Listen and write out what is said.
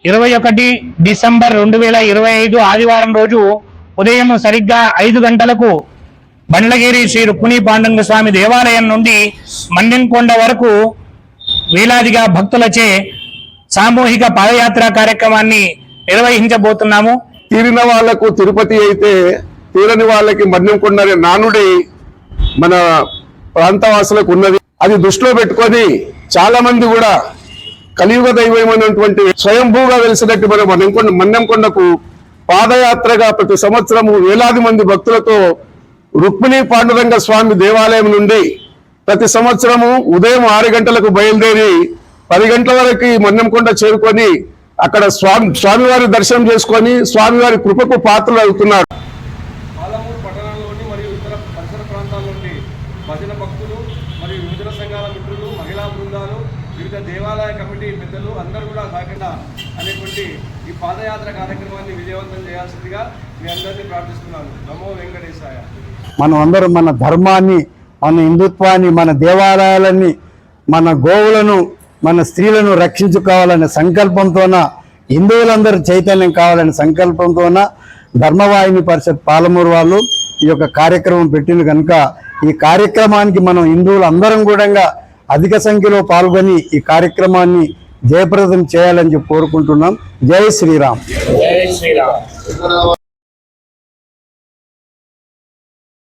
21 December 2025 ఆదివారం రోజు ఉదయం సరిగ్గా 5 గంటలకు బండ్లగిరి శ్రీ రుక్మిణీ పాండురంగ స్వామి దేవాలయం నుండి మన్నెంకొండ వరకు వేలాదిగా భక్తులచే సామూహిక పాదయాత్ర కార్యక్రమాన్ని నిర్వహించబోతున్నాము. తీరిన వాళ్లకు తిరుపతి అయితే తీరని వాళ్ళకి మన్నెంకొండ అనే నానుడి మన ప్రాంతవాసులకు ఉన్నది. అది దృష్టిలో పెట్టుకొని చాలా మంది కూడా కలియుగ దైవమైనటువంటి స్వయంభూగా వెలిసినట్టు మన మన్నెంకొండకు పాదయాత్రగా ప్రతి సంవత్సరము వేలాది మంది భక్తులతో రుక్మిణీ పాండురంగ స్వామి దేవాలయం నుండి ప్రతి సంవత్సరము ఉదయం 6 గంటలకు బయలుదేరి 10 గంటల వరకు మన్నెంకొండ చేరుకొని అక్కడ స్వామివారి దర్శనం చేసుకొని స్వామివారి కృపకు పాత్రలు అవుతున్నారు. పాలమూరు పట్టణంలోని మరియు ఇతర పరిసర ప్రాంతాల నుండి భజన భక్తులు మరియు యువజన సంఘాల మిత్రులు, మహిళా బృందాలు, వివిధ దేవాలయ కమిటీ పెద్దలు అందరూ కూడా కాకుండా అనేటువంటి ఈ పాదయాత్ర కార్యక్రమాన్ని విజయవంతం చేయాల్సిందిగా మీ అందరినీ ప్రార్థిస్తున్నాను. నమో వెంకటేశాయ. మనం అందరం మన ధర్మాన్ని, మన హిందుత్వాన్ని, మన దేవాలయాలన్నీ, మన గోవులను, మన స్త్రీలను రక్షించుకోవాలనే సంకల్పంతోన, హిందువులందరూ చైతన్యం కావాలనే సంకల్పంతోన ధర్మవాహిని పరిషత్ పాలమూరు వాళ్ళు ఈ యొక్క కార్యక్రమం పెట్టింది కనుక ఈ కార్యక్రమానికి మనం హిందువులు అందరం కూడా అధిక సంఖ్యలో పాల్గొని ఈ కార్యక్రమాన్ని జయప్రదం చేయాలని చెప్పి కోరుకుంటున్నాం. జై శ్రీరామ్. జై శ్రీరామ్.